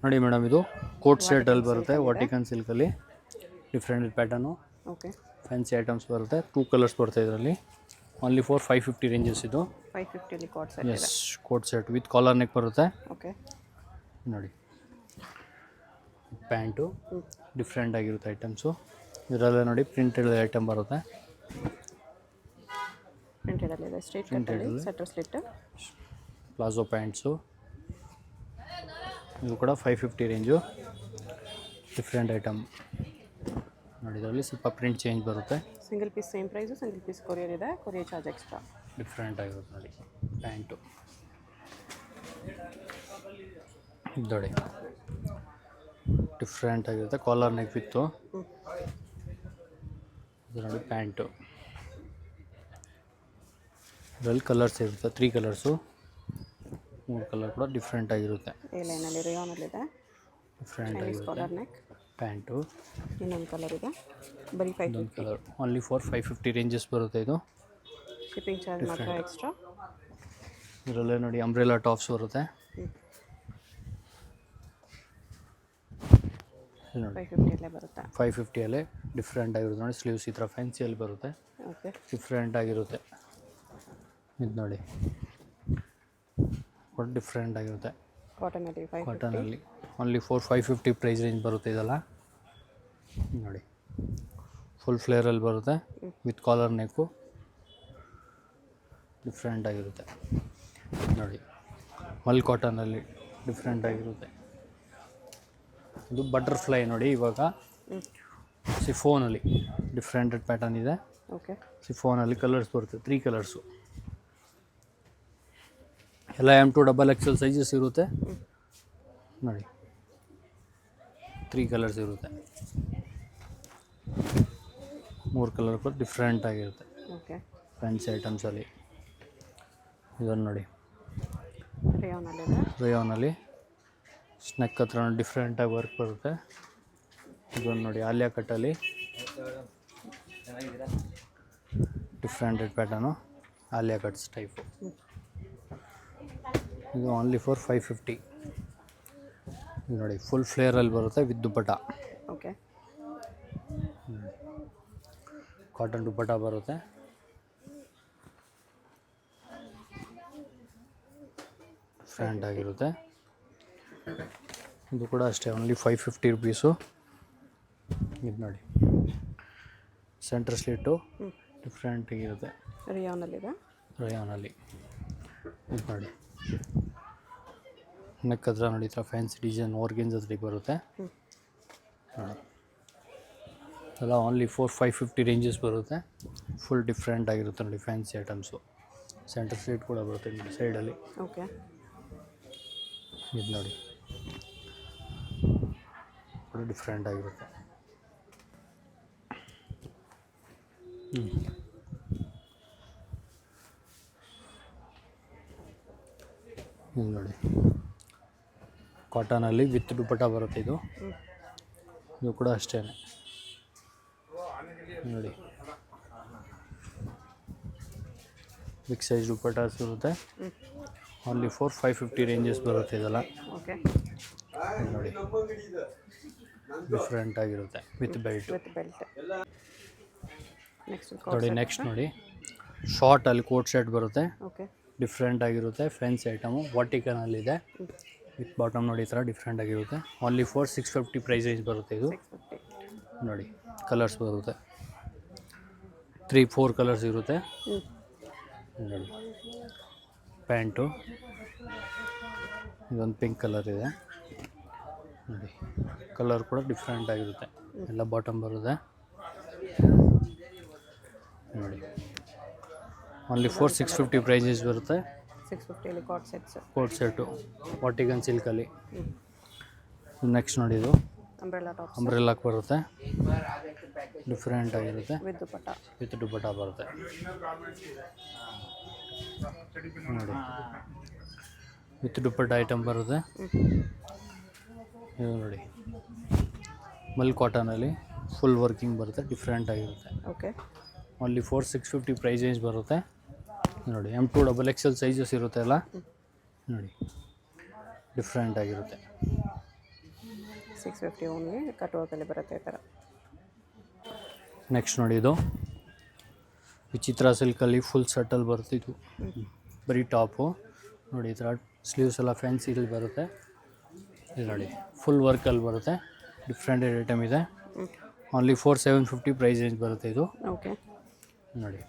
ನೋಡಿ ಮೇಡಮ್, ಇದು ಕೋಟ್ ಸೆಟಲ್ಲಿ ವಾಟಿಕನ್ ಬರುತ್ತೆ. ಸಿಲ್ಕಲ್ಲಿದೆ. ವಾಟಿಕನ್ ಸಿಲ್ಕಲ್ಲಿ different pattern, okay. Fancy items ಬರುತ್ತೆ. 2 ಕಲರ್ಸ್ ಬರುತ್ತೆ ಇದರಲ್ಲಿ. ಓನ್ಲಿ ಫಾರ್ 550 ರೇಂಜಸ್ ಇದು. 550 ಕಾಟ್ ಸೆಟ್ ಎಸ್, ಇದೆ. Coat set with collar neck ಬರುತ್ತೆ. ಓಕೆ. ನೋಡಿ, ಪ್ಯಾಂಟು ಡಿಫ್ರೆಂಟ್ ಆಗಿರುತ್ತೆ ಐಟಮ್ಸು. ಇದರಲ್ಲೇ ನೋಡಿ ಪ್ರಿಂಟೆಡ್ ಐಟಮ್ ಬರುತ್ತೆ. ಪ್ರಿಂಟೆಡಲ್ಲಿದೆ, ಸ್ಟ್ರೇಟ್ ಕಟ್ಟಲ್ಲಿ ಸೆಟರ್ ಸ್ಲಿಟ್. ಪ್ಲಾಜೋ ಪ್ಯಾಂಟ್ಸು ಇದು ಕೂಡ 550 ರೇಂಜು. ಡಿಫ್ರೆಂಟ್ ಐಟಮ್ ನೋಡಿ, ಇದರಲ್ಲಿ ಸ್ವಲ್ಪ ಪ್ರಿಂಟ್ ಚೇಂಜ್ ಬರುತ್ತೆ. Single piece same price, single piece courier ಇದೆ, ಕೊರಿಯರ್ ಚಾರ್ಜ್ ಎಕ್ಸ್ಟ್ರಾ. ಡಿಫ್ರೆಂಟ್ ಆಗಿರುತ್ತೆ ನೋಡಿ ಪ್ಯಾಂಟು. ನೋಡಿ, ಡಿಫ್ರೆಂಟ್ ಆಗಿರುತ್ತೆ, ಕಾಲರ್ ನೆಕ್ ವಿತ್ತು. ಇದು ನೋಡಿ ಪ್ಯಾಂಟು. ಇದರಲ್ಲಿ ಕಲರ್ಸ್ ಇರುತ್ತೆ, 3 ಕಲರ್ಸು. 3 ಕಲರ್ ಕೂಡ ಡಿಫ್ರೆಂಟ್ ಆಗಿರುತ್ತೆ. ಎ ಲೈನಲ್ಲಿ ರೇಯಾನಲ್ಲಿದೆ. ಡಿಫ್ರೆಂಟ್ ಆಗಿರುತ್ತೆ. ಕಾಲರ್ ನೆಕ್ ಪ್ಯಾಂಟು ಇನ್ನೊಂದು ಕಲರ್ ಇದೆ, ಬರೀ 550. ಇನ್ನೊಂದು ಕಲರ್ ಓನ್ಲಿ ಫಾರ್ 550 ರೇಂಜಸ್ ಬರುತ್ತೆ ಇದು. ಶಿಪ್ಪಿಂಗ್ ಚಾರ್ಜ್ ಮಾತ್ರ ಎಕ್ಸ್ಟ್ರಾ. ಇದರಲ್ಲೇ ನೋಡಿ ಅಂಬ್ರೆಲಾ ಟಾಪ್ಸ್ ಬರುತ್ತೆ. ನೋಡಿ 550 ಬರುತ್ತೆ. 550 ಡಿಫ್ರೆಂಟ್ ಆಗಿರುತ್ತೆ ನೋಡಿ. ಸ್ಲೀವ್ಸ್ ಈ ಥರ ಫ್ಯಾನ್ಸಿಯಲ್ಲಿ ಬರುತ್ತೆ, ಓಕೆ. ಡಿಫ್ರೆಂಟ್ ಆಗಿರುತ್ತೆ. ಇದು ನೋಡಿ ಡಿಫ್ರೆಂಟ್ ಆಗಿರುತ್ತೆ. ಕಾಟನಲ್ಲಿ 550. ಕಾಟನಲ್ಲಿ ಓನ್ಲಿ ಫಾರ್ 550 ಪ್ರೈಸ್ ರೇಂಜ್ ಬರುತ್ತೆ ಇದೆಲ್ಲ. ನೋಡಿ, ಫುಲ್ ಫ್ಲೇರಲ್ಲಿ ಬರುತ್ತೆ ವಿತ್ ಕಾಲರ್ ನೆಕ್ಕು. ಡಿಫ್ರೆಂಟ್ ಆಗಿರುತ್ತೆ ನೋಡಿ. ಮಲ್ ಕಾಟನಲ್ಲಿ ಡಿಫ್ರೆಂಟ್ ಆಗಿರುತ್ತೆ. ಇದು ಬಟರ್ಫ್ಲೈ ನೋಡಿ. ಇವಾಗ ಸಿಫೋನಲ್ಲಿ ಡಿಫ್ರೆಂಟೆಡ್ ಪ್ಯಾಟರ್ನ್ ಇದೆ. ಓಕೆ. ಸಿಫೋನಲ್ಲಿ ಕಲರ್ಸ್ ಬರುತ್ತೆ, 3 ಕಲರ್ಸು. ಎಲ್ಲ M2 XXL ಸೈಜಸ್ ಇರುತ್ತೆ ನೋಡಿ. 3 ಕಲರ್ಸ್ ಇರುತ್ತೆ, 3 ಕಲರ್ ಕೂಡ ಡಿಫ್ರೆಂಟ್ ಆಗಿರುತ್ತೆ. ಓಕೆ. ಫ್ಯಾನ್ಸಿ ಐಟಮ್ಸಲ್ಲಿ ಇದನ್ನು ನೋಡಿ, ರೇಯಾನಲ್ಲಿದೆ. ರೇಯಾನಲ್ಲಿ ಸ್ನೆಕ್ ಹತ್ರ ಡಿಫ್ರೆಂಟಾಗಿ ವರ್ಕ್ ಬರುತ್ತೆ. ಇದನ್ನು ನೋಡಿ, ಆಲಿಯಾ ಕಟ್ಟಲ್ಲಿ ಡಿಫ್ರೆಂಟೆಡ್ ಪ್ಯಾಟರ್ನು, ಆಲಿಯಾ ಕಟ್ಸ್ ಟೈಪು. ಇದು ಓನ್ಲಿ ಫಾರ್ 550. ಇದು ನೋಡಿ, ಫುಲ್ ಫ್ಲೇರಲ್ಲಿ ಬರುತ್ತೆ with dupatta. Okay. Cotton dupatta ಬರುತ್ತೆ. ಡಿಫ್ರೆಂಟ್ ಆಗಿರುತ್ತೆ. ಇದು ಕೂಡ ಅಷ್ಟೇ, ಓನ್ಲಿ 550 ರುಪೀಸು. ಇದು ನೋಡಿ, ಸೆಂಟ್ರ್ ಸ್ಲಿಟ್ಟು ಡಿಫ್ರೆಂಟಾಗಿರುತ್ತೆ. ರೇಯಾನಲ್ಲಿದೆ. ರೇಯಾನಲ್ಲಿ ಇದು ನೋಡಿ, ನೆಕ್ ಹತ್ರ ನೋಡಿ ಈ ಥರ ಫ್ಯಾನ್ಸಿ ಡಿಸೈನ್ ಆರ್ಗೆನ್ಸ್ ಹತ್ರ ಬರುತ್ತೆ. ಎಲ್ಲ ಓನ್ಲಿ ಫಾರ್ 550 ರೇಂಜಸ್ ಬರುತ್ತೆ. ಫುಲ್ ಡಿಫ್ರೆಂಟ್ ಆಗಿರುತ್ತೆ ನೋಡಿ ಫ್ಯಾನ್ಸಿ ಐಟಮ್ಸು. ಸೆಂಟರ್ ಸ್ಲಿಟ್ ಕೂಡ ಬರುತ್ತೆ ನೋಡಿ ಸೈಡಲ್ಲಿ. ಓಕೆ. ಇದು ನೋಡಿ, ಕೂಡ ಡಿಫ್ರೆಂಟ್ ಆಗಿರುತ್ತೆ. ಇದು ನೋಡಿ, ಕಾಟನಲ್ಲಿ ವಿತ್ ದುಪ್ಪಟ ಬರುತ್ತೆ ಇದು. ಇದು ಕೂಡ ಅಷ್ಟೇ ನೋಡಿ, ಬಿಗ್ ಸೈಜ್ ದುಪ್ಪಟಾಸ್ ಇರುತ್ತೆ. ಓನ್ಲಿ ಫಾರ್ 550 ರೇಂಜಸ್ ಬರುತ್ತೆ ಇದೆಲ್ಲ. ಓಕೆ. ನೋಡಿ, ಡಿಫ್ರೆಂಟ್ ಆಗಿರುತ್ತೆ with belt. With belt. Next ನೋಡಿ, ನೆಕ್ಸ್ಟ್ ನೋಡಿ, ಶಾರ್ಟಲ್ಲಿ ಕೋಟ್ ಸೆಟ್ ಬರುತ್ತೆ. ಓಕೆ. ಡಿಫ್ರೆಂಟ್ ಆಗಿರುತ್ತೆ, ಫ್ಯಾನ್ಸಿ ಐಟಮು. ವಾಟಿಕನಲ್ಲಿದೆ ವಿತ್ ಬಾಟಮ್ ನೋಡಿ, ಈ ಥರ ಡಿಫ್ರೆಂಟ್ ಆಗಿರುತ್ತೆ. ಓನ್ಲಿ ಫಾರ್ 650 ಪ್ರೈಸ್ ರೇಂಜ್ ಬರುತ್ತೆ ಇದು. 650. ನೋಡಿ, ಕಲರ್ಸ್ ಬರುತ್ತೆ, 3-4 ಕಲರ್ಸ್ ಇರುತ್ತೆ. ನೋಡಿ, ಪ್ಯಾಂಟು ಇದೊಂದು ಪಿಂಕ್ ಕಲರ್ ಇದೆ ನೋಡಿ. ಕಲರ್ ಕೂಡ ಡಿಫ್ರೆಂಟ್ ಆಗಿರುತ್ತೆ. ಎಲ್ಲ ಬಾಟಮ್ ಬರುತ್ತೆ ನೋಡಿ. ಓನ್ಲಿ ಫಾರ್ 650 ಪ್ರೈಸಸ್ ಬರುತ್ತೆ. 650 coat sets. Coat set Vatican ಸಿಲ್ಕಲ್ಲಿ. ನೆಕ್ಸ್ಟ್ ನೋಡಿ, ಇದು ಅಂಬ್ರೆಲಾ ಟಾಪ್ಸ್. ಅಂಬ್ರೆಲಾಕ್ ಬರುತ್ತೆ, ಡಿಫ್ರೆಂಟ್ ಆಗಿರುತ್ತೆ ವಿತ್ ದುಪ್ಪಟ್ಟ. ವಿತ್ ದುಪ್ಪಟ ಬರುತ್ತೆ ನೋಡಿ. ವಿತ್ ದುಪ್ಪಟ್ಟ ಐಟಮ್ ಬರುತ್ತೆ. ಇದು ನೋಡಿ, ಮಲ್ ಕಾಟನಲ್ಲಿ ಫುಲ್ ವರ್ಕಿಂಗ್ ಬರುತ್ತೆ, ಡಿಫ್ರೆಂಟ್ ಆಗಿರುತ್ತೆ. Okay. Only for 650 price range ಬರುತ್ತೆ ನೋಡಿ. M2 XXL ಸೈಜಸ್ ಇರುತ್ತೆ ಎಲ್ಲ ನೋಡಿ, ಡಿಫ್ರೆಂಟ್ ಆಗಿರುತ್ತೆ. 650 ಓನ್ಲಿ ಕಟ್ ವರ್ಕಲ್ಲಿ ಬರುತ್ತೆ ಈ ಥರ. ನೆಕ್ಸ್ಟ್ ನೋಡಿ ಇದು ವಿಚಿತ್ರ ಸಿಲ್ಕಲ್ಲಿ ಫುಲ್ ಸೆಟ್ಟಲ್ಲಿ ಬರುತ್ತೆ ಇದು ಬರೀ ಟಾಪು ನೋಡಿ ಈ ಥರ ಸ್ಲೀವ್ಸ್ ಎಲ್ಲ ಫ್ಯಾನ್ಸಿಲಿ ಬರುತ್ತೆ. ಇದು ನೋಡಿ ಫುಲ್ ವರ್ಕಲ್ಲಿ ಬರುತ್ತೆ. ಡಿಫ್ರೆಂಟೆಡ್ ಐಟಮ್ ಇದೆ. ಓನ್ಲಿ 4750 ಪ್ರೈಸ್ ರೇಂಜ್ ಬರುತ್ತೆ ಇದು. ಓಕೆ ನೋಡಿ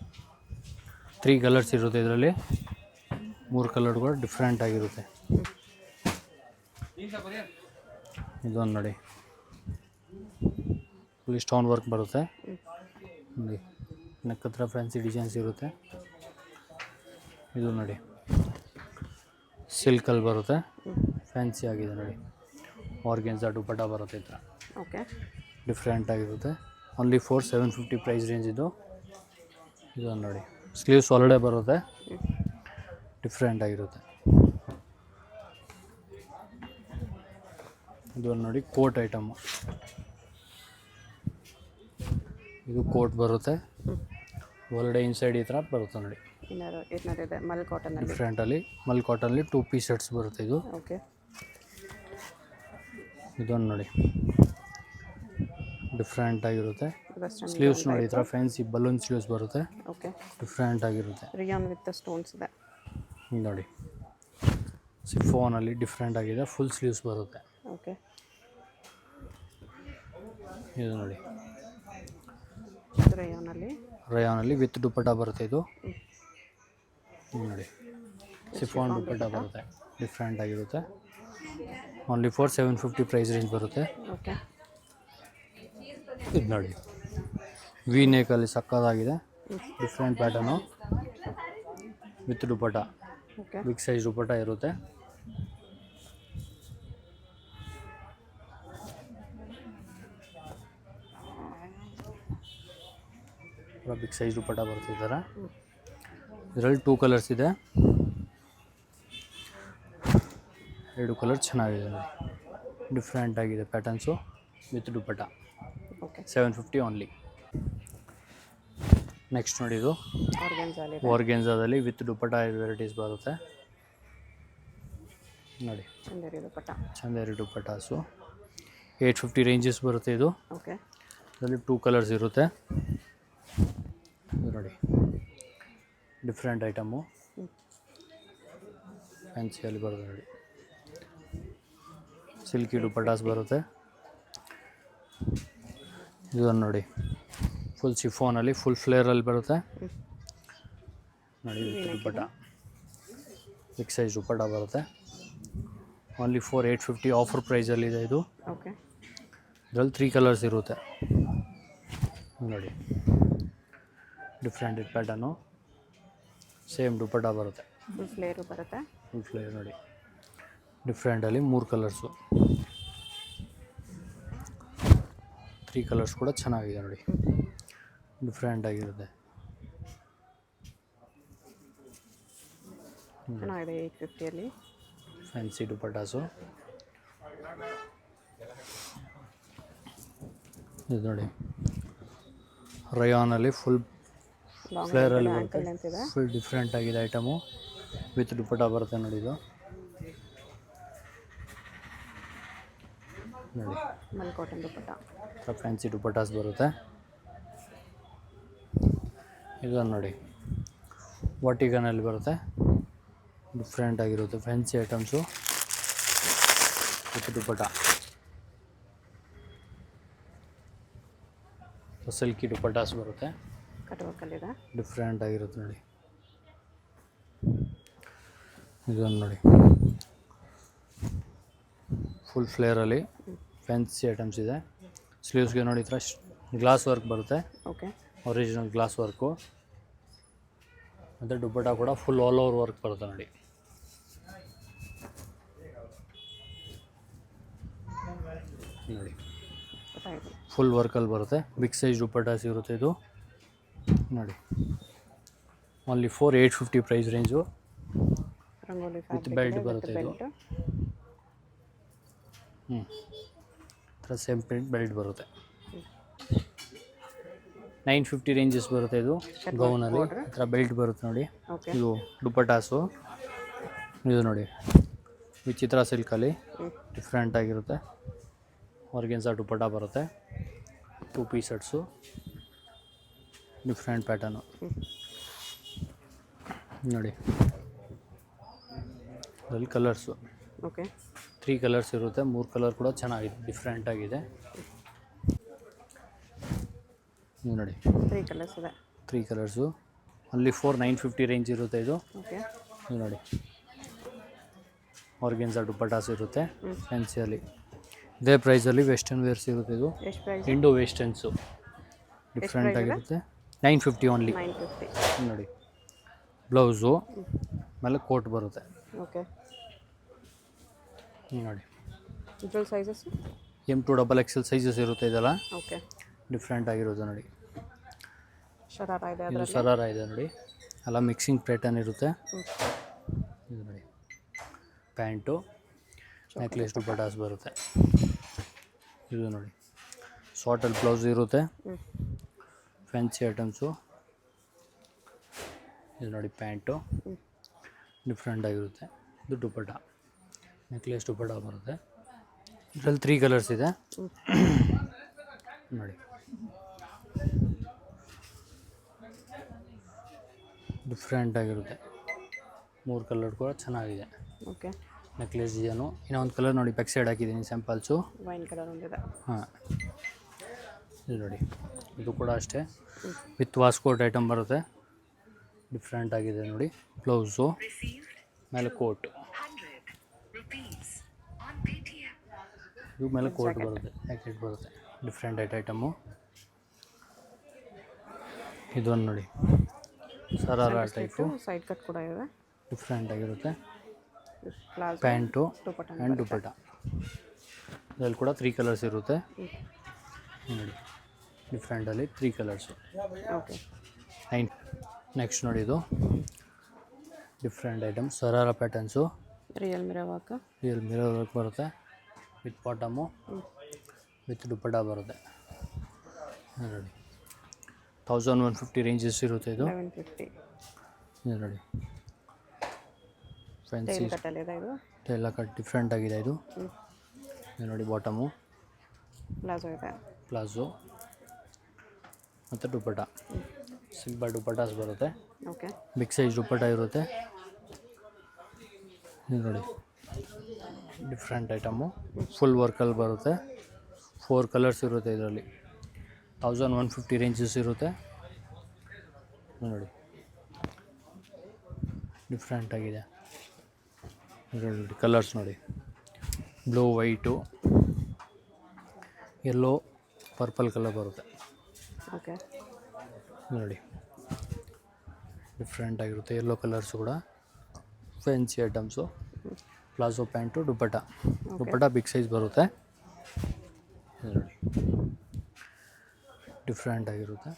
3 ಕಲರ್ಸ್ ಇರುತ್ತೆ ಇದರಲ್ಲಿ. 3 ಕಲರ್ಗಳು ಡಿಫ್ರೆಂಟ್ ಆಗಿರುತ್ತೆ. ಇದೊಂದು ನೋಡಿ ಫುಲ್ ಸ್ಟೋನ್ ವರ್ಕ್ ಬರುತ್ತೆ. ನೋಡಿ ನೆಕ್ ಹತ್ರ ಫ್ಯಾನ್ಸಿ ಡಿಸೈನ್ಸ್ ಇರುತ್ತೆ. ಇದು ನೋಡಿ ಸಿಲ್ಕಲ್ಲಿ ಬರುತ್ತೆ. ಫ್ಯಾನ್ಸಿ ಆಗಿದೆ ನೋಡಿ. ಆರ್ಗೆನ್ಸಾ ದುಪಟ್ಟ ಬರುತ್ತೆ ಈ ಥರ. ಓಕೆ ಡಿಫ್ರೆಂಟ್ ಆಗಿರುತ್ತೆ. ಓನ್ಲಿ 4750 ಪ್ರೈಸ್ ರೇಂಜ್ ಇದು. ಇದೊಂದು ನೋಡಿ ಸ್ಲೀವ್ಸ್ ಒಳಗಡೆ ಬರುತ್ತೆ. ಡಿಫ್ರೆಂಟ್ ಆಗಿರುತ್ತೆ. ಇದೊಂದು ನೋಡಿ ಕೋಟ್ ಐಟಮು. ಇದು ಕೋಟ್ ಬರುತ್ತೆ. ಒಳಗಡೆ ಇನ್ಸೈಡ್ ಈ ಥರ ಬರುತ್ತೆ ನೋಡಿ. ಇನ್ನರ್ ಇದೆ ಮಲ್ ಕಾಟನಲ್ಲಿ. ಡಿಫ್ರೆಂಟಲ್ಲಿ ಮಲ್ ಕಾಟನಲ್ಲಿ 2 ಪೀಸ್ ಸೆಟ್ಸ್ ಬರುತ್ತೆ ಇದು. ಓಕೆ ಇದೊಂದು ನೋಡಿ ಡಿಫ್ರೆಂಟ್ ಆಗಿರುತ್ತೆ. ವೆಸ್ಟರ್ನ್ ಸ್ಲೀವ್ಸ್ ನೋಡಿ ಈ ಥರ ಫ್ಯಾನ್ಸಿ ಬಲೂನ್ ಸ್ಲೀವ್ಸ್ ಬರುತ್ತೆ. ಓಕೆ ಡಿಫ್ರೆಂಟ್ ಆಗಿರುತ್ತೆ. ರಿಯಾನ್ ವಿತ್ ಸ್ಟೋನ್ಸ್ ಇದೆ. ನೋಡಿ ಸಿಫೋನಲ್ಲಿ ಡಿಫ್ರೆಂಟ್ ಆಗಿದೆ. ಫುಲ್ ಸ್ಲೀವ್ಸ್ ಬರುತ್ತೆ. ಓಕೆ ಇದು ನೋಡಿ ರಿಯಾನಲ್ಲಿ ರಯಾನಲ್ಲಿ ವಿತ್ ದುಪಟ್ಟ ಬರುತ್ತೆ ಇದು. ನೋಡಿ ಸಿಫಾನ್ ದುಪಟ್ಟ ಬರುತ್ತೆ. ಡಿಫ್ರೆಂಟ್ ಆಗಿರುತ್ತೆ. ಓನ್ಲಿ 4750 ಪ್ರೈಸ್ ರೇಂಜ್ ಬರುತ್ತೆ. ಓಕೆ ಇದು ನೋಡಿ ವಿ ನೆಕಲ್ಲಿ ಸಕ್ಕತ್ತಾಗಿದೆ. Different pattern with dupatta. Okay big size dupatta ಇರುತ್ತೆ. ಬಿಗ್ ಸೈಜ್ ದುಪಟ್ಟ ಬರ್ತಿದ್ದಾರೆ. ಇದರಲ್ಲಿ 2 ಕಲರ್ಸ್ ಇದೆ. 2 ಕಲರ್ ಚೆನ್ನಾಗಿದೆ ನೋಡಿ. ಡಿಫ್ರೆಂಟ್ ಆಗಿದೆ patterns with dupatta. Okay 750 only. Next ನೋಡಿ ಇದು ಆರ್ಗನ್ಜಾಲಿ ಆರ್ಗೆನ್ಜಾದಲ್ಲಿ ವಿತ್ ದುಪಟ್ಟ ವೆರೈಟೀಸ್ ಬರುತ್ತೆ ನೋಡಿ. ಚಂದೇರಿ ದುಪಟ್ಟ. ಚಂದೇರಿ ದುಪಟ್ಟಾಸು 850 ರೇಂಜಸ್ ಬರುತ್ತೆ ಇದು. ಓಕೆ ಇದರಲ್ಲಿ 2 ಕಲರ್ಸ್ ಇರುತ್ತೆ. ಇದು ನೋಡಿ ಡಿಫ್ರೆಂಟ್ ಐಟಮು ಫ್ಯಾನ್ಸಿಯಲ್ಲಿ ಬರುತ್ತೆ ನೋಡಿ. ಸಿಲ್ಕಿ ದುಪಟ್ಟಾಸ್ ಬರುತ್ತೆ. ಇದನ್ನು ನೋಡಿ ಫುಲ್ ಶಿಫೋನಲ್ಲಿ ಫುಲ್ ಫ್ಲೇರಲ್ಲಿ ಬರುತ್ತೆ ನೋಡಿ. With dupatta big size dupatta ಬರುತ್ತೆ. ಓನ್ಲಿ 4850 ಆಫರ್ ಪ್ರೈಸಲ್ಲಿದೆ ಇದು. ಓಕೆ ಇದರಲ್ಲಿ 3 ಕಲರ್ಸ್ ಇರುತ್ತೆ ನೋಡಿ. ಡಿಫ್ರೆಂಟ್ ಪ್ಯಾಟರ್ನು ಸೇಮ್ ದುಪಟ್ಟ ಬರುತ್ತೆ. ಫುಲ್ ಫ್ಲೇರು ಬರುತ್ತೆ. ಫುಲ್ ಫ್ಲೇರ್ ನೋಡಿ ಡಿಫ್ರೆಂಟಲ್ಲಿ 3 ಕಲರ್ಸು. 3 ಕಲರ್ಸ್ ಕೂಡ ಚೆನ್ನಾಗಿದೆ ನೋಡಿ. ಡಿಫ್ರೆಂಟ್ ಆಗಿರುತ್ತೆ. ಚೆನ್ನಾಗಿದೆ 850ಅಲ್ಲಿ. ಫ್ಯಾನ್ಸಿ ದುಪಟ್ಟಾಸು. ಇದು ನೋಡಿ ರಯಾನಲ್ಲಿ ಫುಲ್ ಲಾಂಗ್ ಫ್ಲೇರಲ್ಲಿ ಆ್ಯಂಕಲ್ ಬರುತ್ತೆ. ಲೆಂತ್ ಇದೆ. ಫುಲ್ ಡಿಫ್ರೆಂಟ್ ಆಗಿದೆ ಐಟಮು ವಿತ್ ದುಪಟ್ಟ ಬರುತ್ತೆ ನೋಡಿ. ಇದು ನೋಡಿ ಮಲ್ ಕಾಟನ್ ದುಪಟ್ಟ. ಫ್ಯಾನ್ಸಿ ದುಪಟ್ಟಾಸ್ ಬರುತ್ತೆ. ಇದನ್ನು ನೋಡಿ ವಾಟಿಗನಲ್ಲಿ ಬರುತ್ತೆ. ಡಿಫ್ರೆಂಟ್ ಆಗಿರುತ್ತೆ fancy items with dupatta. Silky dupattas ಬರುತ್ತೆ. ಕಟ್ ವರ್ಕಲ್ಲಿದೆ. ಡಿಫ್ರೆಂಟ್ ಆಗಿರುತ್ತೆ ನೋಡಿ. ಇದನ್ನು ನೋಡಿ ಫುಲ್ ಫ್ಲೇರಲ್ಲಿ ಫ್ಯಾನ್ಸಿ ಐಟಮ್ಸ್ ಇದೆ. ಸ್ಲೀವ್ಸ್ಗೆ ನೋಡಿ ಈ ಥರ ಗ್ಲಾಸ್ ವರ್ಕ್ ಬರುತ್ತೆ. Okay original glass work. ಮತ್ತು ದುಪಟ್ಟ ಕೂಡ ಫುಲ್ ಆಲ್ ಓವರ್ ವರ್ಕ್ ಬರುತ್ತೆ ನೋಡಿ. ನೋಡಿ ಗೊತ್ತಾಯಿತು. ಫುಲ್ ವರ್ಕಲ್ಲಿ ಬರುತ್ತೆ. ಬಿಗ್ ಸೈಜ್ ದುಪಟ್ಟಾಸ್ ಇರುತ್ತೆ ಇದು ನೋಡಿ. Only 4850 price range. Rangoli with belt ಬರುತ್ತೆ ಇದು. ಥರ ಸೇಮ್ ಪ್ರಿಂಟ್ ಬೆಲ್ಟ್ ಬರುತ್ತೆ. 950 ರೇಂಜಸ್ ಬರುತ್ತೆ ಇದು. ಗೌನಲ್ಲಿ ಈ ಥರ ಬೆಲ್ಟ್ ಬರುತ್ತೆ ನೋಡಿ. ಓಕೆ ಇದು ದುಪಟ್ಟಾಸು. ಇದು ನೋಡಿ ವಿಚಿತ್ರ ಸಿಲ್ಕಲ್ಲಿ ಡಿಫ್ರೆಂಟ್ ಆಗಿರುತ್ತೆ. ಆರ್ಗೆನ್ಸಾ ದುಪಟ್ಟ ಬರುತ್ತೆ. 2 ಪೀಸ್ ಸೆಟ್ಸು, ಡಿಫ್ರೆಂಟ್ ಪ್ಯಾಟರ್ನು ನೋಡಿ. ಅದರಲ್ಲಿ ಕಲರ್ಸು ಓಕೆ 3 ಕಲರ್ಸ್ ಇರುತ್ತೆ. 3 ಕಲರ್ ಕೂಡ ಚೆನ್ನಾಗಿದೆ, ಡಿಫ್ರೆಂಟಾಗಿದೆ. ನೀವು ನೋಡಿ 3 ಕಲರ್ಸ್ ಇದೆ. 3 ಕಲರ್ಸು ಅಲ್ಲಿ 950 ರೇಂಜ್ ಇರುತ್ತೆ ಇದು. ಓಕೆ ನೀವು ನೋಡಿ ಆರ್ಗೆನ್ಸಾ ದುಪಟ್ಟಾಸ್ ಇರುತ್ತೆ ಫ್ಯಾನ್ಸಿಯಲ್ಲಿ. ಇದೇ ಪ್ರೈಸಲ್ಲಿ ವೆಸ್ಟರ್ನ್ ವೇರ್ಸ್ ಇರುತ್ತೆ. ಇದು ಎಷ್ಟು ಪ್ರೈಸ್? ಇಂಡೋ ವೆಸ್ಟರ್ನ್ಸು ಡಿಫ್ರೆಂಟ್ ಆಗಿರುತ್ತೆ. 950 ಓನ್ಲಿ. 950. ನೋಡಿ ಬ್ಲೌಸು ಆಮೇಲೆ ಕೋಟ್ ಬರುತ್ತೆ. ಓಕೆ ನೋಡಿ ಇದ್ರಲ್ಲಿ ಸೈಜಸ್? M2 XXL ಸೈಜಸ್ ಇರುತ್ತೆ. ಇದೆಲ್ಲ ಓಕೆ ಡಿಫ್ರೆಂಟ್ ಆಗಿರುತ್ತೆ ನೋಡಿ. ಶರಾರ ಇದೆ ಇದು ಅದರಲ್ಲಿ. ಸರಾರ ಇದೆ ನೋಡಿ, ಎಲ್ಲ ಮಿಕ್ಸಿಂಗ್ ಪ್ಯಾಟರ್ನ್ ಇರುತ್ತೆ. ಇದು ನೋಡಿ ಪ್ಯಾಂಟು, ನೆಕ್ಲೆಸ್ ದುಪಟ್ಟಾಸ್ ಬರುತ್ತೆ. ಇದು ನೋಡಿ ಶಾರ್ಟಲ್ಲಿ ಬ್ಲೌಸ್ ಇರುತ್ತೆ, ಫ್ಯಾನ್ಸಿ ಐಟಮ್ಸು. ಇದು ನೋಡಿ ಪ್ಯಾಂಟು ಡಿಫ್ರೆಂಟ್ ಆಗಿರುತ್ತೆ. ಇದು ದುಪಟ್ಟ, ನೆಕ್ಲೆಸ್ ದುಪಟ್ಟ ಬರುತ್ತೆ. ಇದರಲ್ಲಿ 3 ಕಲರ್ಸ್ ಇದೆ ನೋಡಿ. ಡಿಫ್ರೆಂಟ್ ಆಗಿರುತ್ತೆ. 3 ಕಲರ್ ಕೂಡ ಚೆನ್ನಾಗಿದೆ. Okay necklace design. ಇನ್ನೊಂದು ಕಲರ್ ನೋಡಿ ಬ್ಯಾಕ್ ಸೈಡ್ ಹಾಕಿದ್ದೀನಿ ಸ್ಯಾಂಪಲ್ಸು. ವೈನ್ ಕಲರ್ ಒಂದಿದೆ. ಹಾಂ ಇದು ನೋಡಿ, ಇದು ಕೂಡ ಅಷ್ಟೇ ವಿತ್ ವಾಸ್ಕೋಟ್ ಐಟಮ್ ಬರುತ್ತೆ. ಡಿಫ್ರೆಂಟ್ ಆಗಿದೆ ನೋಡಿ. ಬ್ಲೌಸು ಮೇಲೆ ಕೋಟ್, ಇದು ಮೇಲೆ ಕೋಟ್ ಬರುತ್ತೆ, ಜಾಕೆಟ್ ಬರುತ್ತೆ. Different item. ಇದೊಂದು ನೋಡಿ ಸರಾರ ಟೈಪು, ಸೈಡ್ ಕಟ್ ಕೂಡ ಇದೆ. ಡಿಫ್ರೆಂಟ್ ಆಗಿರುತ್ತೆ. Palazzo pant dupatta and dupatta. ಇದರಲ್ಲಿ ಕೂಡ 3 ಕಲರ್ಸ್ ಇರುತ್ತೆ ನೋಡಿ. ಡಿಫ್ರೆಂಟಲ್ಲಿ 3 ಕಲರ್ಸು. ಓಕೆ ನೆಕ್ಸ್ಟ್ ನೋಡಿ, ಇದು different item sharara patterns. Real mirror work ಬರುತ್ತೆ ವಿತ್ ಬಾಟಮು ವಿತ್ ದುಪಟ್ಟ ಬರುತ್ತೆ ನೋಡಿ. 1150 ರೇಂಜಸ್ ಇರುತ್ತೆ ಇದು. 1150. ಇದು ನೋಡಿ ಫ್ಯಾನ್ಸಿ ಟೈಲ್ ಕಟ್ಟಲ್ಲಿ ಇದೆ ಇದು. ಎಲ್ಲ ಕಟ್ ಡಿಫ್ರೆಂಟ್ ಆಗಿದೆ ಇದು. ಇದು ನೋಡಿ ಬಾಟಮು, ಪ್ಲಾಜೋ ಇದೆ, ಪ್ಲಾಜೋ ಮತ್ತು ದುಪಟ್ಟ. ಸಿಂಪಲ್ ದುಪಟ್ಟಾಸ್ ಬರುತ್ತೆ. ಓಕೆ ಬಿಗ್ ಸೈಜ್ ದುಪಟ್ಟ ಇರುತ್ತೆ. ಇದು ನೋಡಿ ಡಿಫ್ರೆಂಟ್ ಐಟಮು, ಫುಲ್ ವರ್ಕಲ್ಲಿ ಬರುತ್ತೆ. 4 ಕಲರ್ಸ್ ಇರುತ್ತೆ ಇದರಲ್ಲಿ. 1150 ರೇಂಜಸ್ ಇರುತ್ತೆ. ನೋಡಿ ಡಿಫ್ರೆಂಟ್ ಆಗಿದೆ. ಇದರಲ್ಲಿ ಕಲರ್ಸ್ ನೋಡಿ, blue, white, yellow, purple colour ಬರುತ್ತೆ ಓಕೆ ನೋಡಿ. ಡಿಫ್ರೆಂಟ್ ಆಗಿರುತ್ತೆ. ಯೆಲ್ಲೋ ಕಲರ್ಸು ಕೂಡ fancy items. Palazzo pant, dupatta big size ಬರುತ್ತೆ ನೋಡಿ. ಡಿಫ್ರೆಂಟ್ ಆಗಿರುತ್ತೆ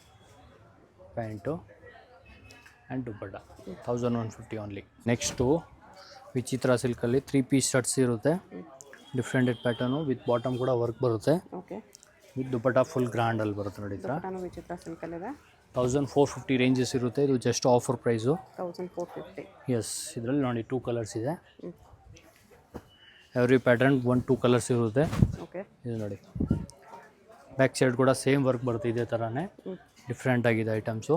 pant and dupatta. 1150 only. Next ವಿಚಿತ್ರ ಸಿಲ್ಕಲ್ಲಿ 3 ಪೀಸ್ ಶರ್ಟ್ಸ್ ಇರುತ್ತೆ. ಡಿಫ್ರೆಂಟ್ ಪ್ಯಾಟರ್ನು ವಿತ್ ಬಾಟಮ್ ಕೂಡ ವರ್ಕ್ ಬರುತ್ತೆ. ಓಕೆ ವಿತ್ ದುಪಟ್ಟ ಫುಲ್ ಗ್ರ್ಯಾಂಡಲ್ಲಿ ಬರುತ್ತೆ ನೋಡಿ. ಈ ಥರ ದುಪಟ್ಟಾನು ವಿಚಿತ್ರ ಸಿಲ್ಕಲ್ಲಿದೆ. 1450 ರೇಂಜಸ್ ಇರುತ್ತೆ. ಇದು ಜಸ್ಟ್ ಆಫರ್ ಪ್ರೈಸು. 1450. ಎಸ್, ಇದರಲ್ಲಿ ನೋಡಿ 2 ಕಲರ್ಸ್ ಇದೆ. ಎವ್ರಿ ಪ್ಯಾಟರ್ನ್ 1-2 ಕಲರ್ಸ್ ಇರುತ್ತೆ. ಓಕೆ ಇದು ನೋಡಿ ಬ್ಯಾಕ್ ಸೈಡ್ ಕೂಡ ಸೇಮ್ ವರ್ಕ್ ಬರುತ್ತೆ ಇದೇ ಥರನೇ. ಡಿಫ್ರೆಂಟ್ ಆಗಿದೆ ಐಟಮ್ಸು.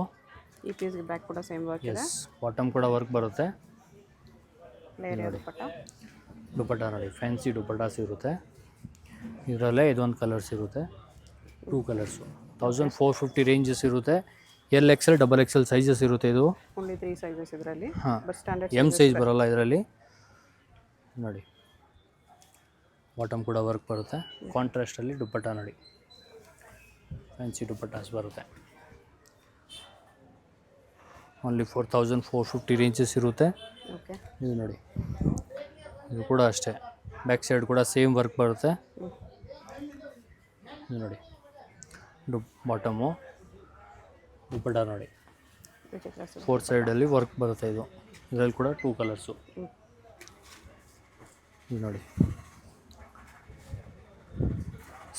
ಈ ಪೀಸ್ಗೆ ಬ್ಯಾಕ್ ಕೂಡ ಸೇಮ್ ವರ್ಕ್ ಇದೆ. ಎಸ್, ಬಾಟಮ್ ಕೂಡ ವರ್ಕ್ ಬರುತ್ತೆ. ಲೇಯರ್ ದುಪಟ್ಟ. ದುಪಟ್ಟ ನೋಡಿ ಫ್ಯಾನ್ಸಿ ದುಪಟ್ಟಾಸ್ ಇರುತ್ತೆ. ಇದರಲ್ಲೇ ಇದೊಂದು ಕಲರ್ಸ್ ಇರುತ್ತೆ. 2 ಕಲರ್ಸು. 1450 ರೇಂಜಸ್ ಇರುತ್ತೆ. LXL, XXL ಸೈಜಸ್ ಇರುತ್ತೆ ಇದು. ಓನ್ಲಿ 3 ಸೈಜಸ್ ಇದರಲ್ಲಿ. ಹಾಂ, ಬಟ್ ಸ್ಟ್ಯಾಂಡರ್ಡ್ M ಸೈಜ್ ಬರೋಲ್ಲ ಇದರಲ್ಲಿ ನೋಡಿ. ಬಾಟಮ್ ಕೂಡ ವರ್ಕ್ ಬರುತ್ತೆ. ಕಾಂಟ್ರಾಸ್ಟಲ್ಲಿ ದುಪಟ್ಟ ನೋಡಿ, ಫ್ಯಾನ್ಸಿ ದುಪಟ್ಟಾಸ್ ಬರುತ್ತೆ. ಓನ್ಲಿ 4450 ರೇಂಜಸ್ ಇರುತ್ತೆ. ಓಕೆ ಇದು ನೋಡಿ, ಇದು ಕೂಡ ಅಷ್ಟೇ ಬ್ಯಾಕ್ ಸೈಡ್ ಕೂಡ ಸೇಮ್ ವರ್ಕ್ ಬರುತ್ತೆ. ಇದು ನೋಡಿ ಬಾಟಮು, ದುಪಟ್ಟ ನೋಡಿ. ವಿಚಿತ್ರ ಸಿಲ್ಕ್. 4 ಸೈಡಲ್ಲಿ ವರ್ಕ್ ಬರುತ್ತೆ ಇದು. ಇದರಲ್ಲಿ ಕೂಡ 2 ಕಲರ್ಸು. ಇದು ನೋಡಿ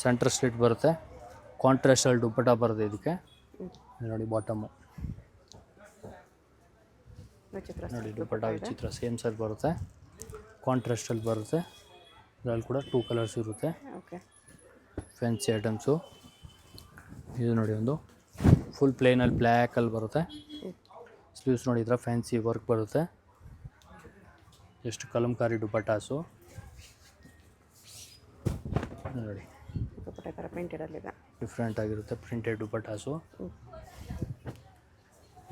ಸೆಂಟ್ರ್ ಸ್ಲಿಟ್ ಬರುತ್ತೆ. ಕಾಂಟ್ರಾಸ್ಟಲ್ಲಿ ದುಪಟ್ಟ ಬರುತ್ತೆ ಇದಕ್ಕೆ. ಇದು ನೋಡಿ ಬಾಟಮು ವಿಚಿತ್ರ ನೋಡಿ, ದುಪಟ್ಟ ವಿಚಿತ್ರ ಸೇಮ್ ಸೈಜ್ ಬರುತ್ತೆ. ಕಾಂಟ್ರಾಸ್ಟಲ್ಲಿ ಬರುತ್ತೆ. ಇದರಲ್ಲಿ ಕೂಡ 2 ಕಲರ್ಸ್ ಇರುತ್ತೆ. Okay fancy items. ಇದು ನೋಡಿ ಒಂದು ಫುಲ್ ಪ್ಲೇನಲ್ಲಿ ಬ್ಲ್ಯಾಕಲ್ಲಿ ಬರುತ್ತೆ. ಸ್ಲೀವ್ಸ್ ನೋಡಿ ಈ ಥರ ಫ್ಯಾನ್ಸಿ ವರ್ಕ್ ಬರುತ್ತೆ. ಎಷ್ಟು ಕಲಂಕಾರಿ ದುಪಟ್ಟಾಸು ನೋಡಿ, ದುಪಟ್ಟ ಥರ ಪ್ರಿಂಟೆಡಲ್ಲಿದೆ. ಡಿಫ್ರೆಂಟ್ ಆಗಿರುತ್ತೆ ಪ್ರಿಂಟೆಡ್ ದುಪಟ್ಟಾಸು.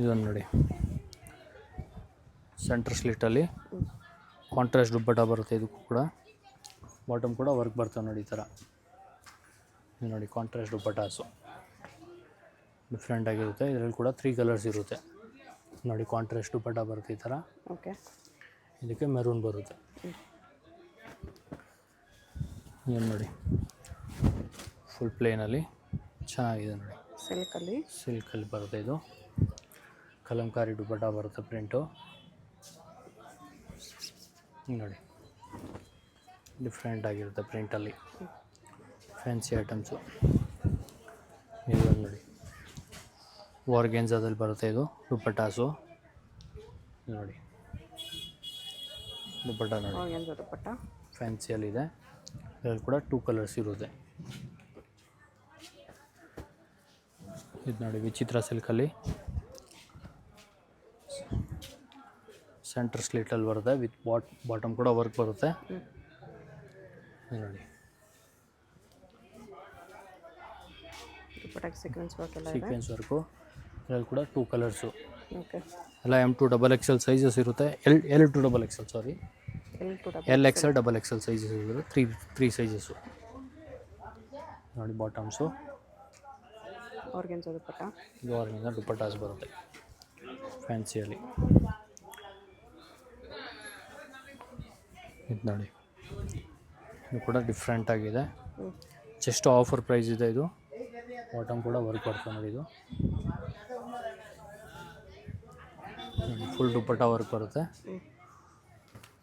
ಇದೊಂದು ನೋಡಿ ಸೆಂಟ್ರ್ ಸ್ಲಿಟ್ಟಲ್ಲಿ ಕಾಂಟ್ರಾಸ್ಟ್ ದುಪ್ಪಟ್ಟ ಬರುತ್ತೆ. ಇದಕ್ಕೂ ಕೂಡ ಬಾಟಮ್ ಕೂಡ ವರ್ಕ್ ಬರ್ತವೆ ನೋಡಿ ಈ ಥರ. ಇದು ನೋಡಿ ಕಾಂಟ್ರಾಸ್ಟ್ ದುಪ್ಪಟ್ಟಾಸು ಡಿಫ್ರೆಂಟ್ ಆಗಿರುತ್ತೆ. ಇದರಲ್ಲಿ ಕೂಡ 3 ಕಲರ್ಸ್ ಇರುತ್ತೆ ನೋಡಿ. ಕಾಂಟ್ರಾಸ್ಟ್ ದುಪ್ಪಟ್ಟ ಬರುತ್ತೆ ಈ ಥರ. ಓಕೆ, ಇದಕ್ಕೆ ಮೆರೂನ್ ಬರುತ್ತೆ. ಏನು ನೋಡಿ ಫುಲ್ ಪ್ಲೇನಲ್ಲಿ ಚೆನ್ನಾಗಿದೆ ನೋಡಿ. ಸಿಲ್ಕಲ್ಲಿ ಬರುತ್ತೆ. ಇದು ಕಲಂಕಾರಿ ದುಪಟ್ಟ ಬರುತ್ತೆ ಪ್ರಿಂಟು ನೋಡಿ. ಡಿಫ್ರೆಂಟ್ ಆಗಿರುತ್ತೆ ಪ್ರಿಂಟಲ್ಲಿ ಫ್ಯಾನ್ಸಿ ಐಟಮ್ಸು. ಇದು ನೋಡಿ ವಾರ್ಗೆನ್ಜಾದಲ್ಲಿ ಬರುತ್ತೆ ಇದು ದುಪಟ್ಟಾಸು ನೋಡಿ. ದುಪಟ್ಟ ನೋಡಿ ದುಪಟ್ಟ ಫ್ಯಾನ್ಸಿಯಲ್ಲಿದೆ. ಇದರಲ್ಲಿ ಕೂಡ 2 ಕಲರ್ಸ್ ಇರುತ್ತೆ. ಇದು ನೋಡಿ ವಿಚಿತ್ರ ಸಿಲ್ಕಲ್ಲಿ ಸೆಂಟ್ರ್ ಸ್ಲಿಟಲ್ಲಿ ಬರುತ್ತೆ. ವಿತ್ ಬಾಟಮ್ ಕೂಡ ವರ್ಕ್ ಬರುತ್ತೆ ನೋಡಿ. Sequence work. ಇದರಲ್ಲಿ ಕೂಡ 2 ಕಲರ್ಸು. ಎಲ್ಲ M2 XXL ಸೈಜಸ್ ಇರುತ್ತೆ. L2 XXL ಸಾರಿ LXL XXL ಸೈಜಸ್ ಇರುತ್ತೆ. 3 ಸೈಜಸ್ಸು ನೋಡಿ. ಬಾಟಮ್ಸು ಆರ್ಗೆನ್ಜಾ ದುಪಟ್ಟ. ಇದು ಆರ್ಗೆನ್ಜಾ ದುಪಟ್ಟಾಸ್ ಬರುತ್ತೆ ಫ್ಯಾನ್ಸಿಯಲ್ಲಿ. ಇದು ನೋಡಿ ಇದು ಕೂಡ ಡಿಫ್ರೆಂಟ್ ಆಗಿದೆ. ಜಸ್ಟ್ ಆಫರ್ ಪ್ರೈಸ್ ಇದೆ ಇದು. ಬಾಟಮ್ ಕೂಡ ವರ್ಕ್ ಬರ್ತದೆ ನೋಡಿ. ಇದು ಫುಲ್ ದುಪಟ್ಟ ವರ್ಕ್ ಬರುತ್ತೆ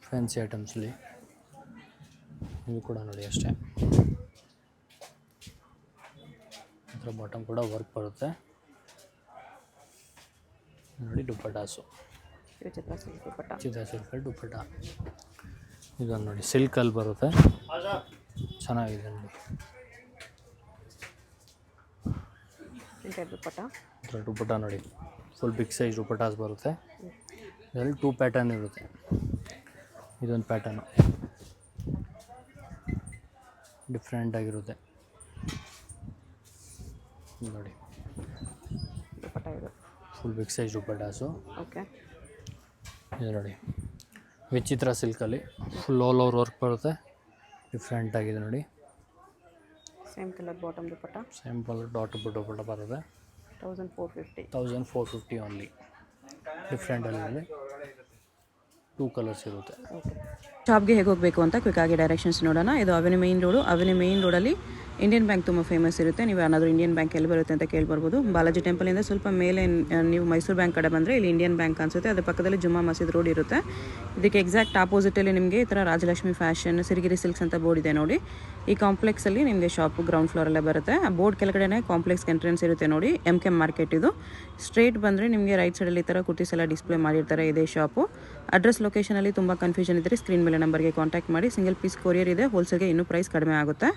ಫ್ಯಾನ್ಸಿ ಐಟಮ್ಸಲ್ಲಿ. ಇದು ಕೂಡ ನೋಡಿ ಅಷ್ಟೇ. ಇದರ ಬಾಟಮ್ ಕೂಡ ವರ್ಕ್ ಬರುತ್ತೆ ನೋಡಿ. ದುಪಟ್ಟಾಸು ಚಿತ್ರ ಸಿಲ್ಕಲ್ಲಿ ದುಪಟ್ಟ. ಇದೊಂದು ನೋಡಿ ಸಿಲ್ಕಲ್ಲಿ ಬರುತ್ತೆ. ಚೆನ್ನಾಗಿದೆ ನೋಡಿ. ಇದರ ದುಪಟ್ಟ ನೋಡಿ ಫುಲ್ ಬಿಗ್ ಸೈಜ್ ದುಪಟ್ಟಾಸ್ ಬರುತ್ತೆ. ಇದರಲ್ಲಿ 2 ಪ್ಯಾಟರ್ನ್ ಇರುತ್ತೆ. ಇದೊಂದು ಪ್ಯಾಟರ್ನು ಡಿಫ್ರೆಂಟ್ ಆಗಿರುತ್ತೆ ನೋಡಿ. ದುಪಟ್ಟ ಇದು ಫುಲ್ ಬಿಗ್ ಸೈಜ್ ದುಪಟ್ಟಾಸು. ಓಕೆ, ಇದು ನೋಡಿ ವಿಚಿತ್ರ ಸಿಲ್ಕಲ್ಲಿ ಫುಲ್ ಆಲ್ ಓವರ್ ವರ್ಕ್ ಬರುತ್ತೆ. ಡಿಫ್ರೆಂಟ್ ಆಗಿದೆ ನೋಡಿ. Same colour bottom dupatta. Same colour dupatta ಬರುತ್ತೆ. 1450 ಓನ್ಲಿ. ಡಿಫ್ರೆಂಟಲ್ಲಿ 2 ಕಲರ್ಸ್ ಇರುತ್ತೆ. ಶಾಪ್ಗೆ ಹೇಗೆ ಹೋಗಬೇಕು ಅಂತ ಕ್ವಿಕ್ ಆಗಿ ಡೈರೆಕ್ಷನ್ಸ್ ನೋಡೋಣ. ಇದು ಅವೆನ್ಯೂ ಮೇನ್ ರೋಡಲ್ಲಿ ಇಂಡಿಯನ್ ಬ್ಯಾಂಕ್ ತುಂಬ ಫೇಮಸ್ ಇರುತ್ತೆ. ನೀವು ಏನಾದರೂ ಇಂಡಿಯನ್ ಬ್ಯಾಂಕ್ ಎಲ್ಲಿ ಬರುತ್ತೆ ಅಂತ ಕೇಳ್ಬರ್ಬೋದು. ಬಾಲಾಜಿ ಟೆಂಪಲಿಂದ ಸ್ವಲ್ಪ ಮೇಲೆ ನೀವು ಮೈಸೂರು ಬ್ಯಾಂಕ್ ಕಡೆ ಬಂದರೆ ಇಲ್ಲಿ ಇಂಡಿಯನ್ ಬ್ಯಾಂಕ್ ಅನಿಸುತ್ತೆ. ಅದ್ರ ಪಕ್ಕದಲ್ಲಿ ಜುಮ್ಮಾ ಮಸೀದ್ ರೋಡ್ ಇರುತ್ತೆ. ಇದಕ್ಕೆ ಎಕ್ಸಾಕ್ಟ್ ಆಪೋಸಿಟಲ್ಲಿ ನಿಮಗೆ ಈ ಥರ ರಾಜಲಕ್ಷ್ಮಿ ಫ್ಯಾಷನ್, ಸಿರಿಗಿರಿ ಸಿಲ್ಕ್ಸ್ ಅಂತ ಬೋರ್ಡ್ ಇದೆ ನೋಡಿ. ಈ ಕಾಂಪ್ಲೆಕ್ಸಲ್ಲಿ ನಿಮಗೆ ಶಾಪ್ ಗ್ರೌಂಡ್ ಫ್ಲೋರಲ್ಲೇ ಬರುತ್ತೆ. ಆ ಬೋರ್ಡ್ ಕೆಳಗಡೆ ಕಾಂಪ್ಲೆಕ್ಸ್ಗೆ ಎಂಟ್ರೆನ್ಸ್ ಇರುತ್ತೆ ನೋಡಿ. MK ಮಾರ್ಕೆಟ್ ಇದು. ಸ್ಟ್ರೇಟ್ ಬಂದರೆ ನಿಮಗೆ ರೈಟ್ ಸೈಡಲ್ಲಿ ಈ ಥರ ಕುರ್ತೀಸ್ ಎಲ್ಲ ಡಿಸ್ಪ್ಲೇ ಮಾಡಿರ್ತಾರೆ. ಇದೇ ಶಾಪು. ಅಡ್ರೆಸ್ ಲೊಕೇಶನಲ್ಲಿ ತುಂಬ ಕನ್ಫ್ಯೂಷನ್ ಇದ್ದರೆ ಸ್ಕ್ರೀನ್ ಮೇಲೆ ನಂಬರ್ಗೆ ಕಾಂಟ್ಯಾಕ್ಟ್ ಮಾಡಿ. ಸಿಂಗಲ್ ಪೀಸ್ ಕೊರಿಯರ್ ಇದೆ. ಹೋಲ್ಸೇಲ್ಗೆ ಇನ್ನೂ ಪ್ರೈಸ್ ಕಡಿಮೆ ಆಗುತ್ತೆ.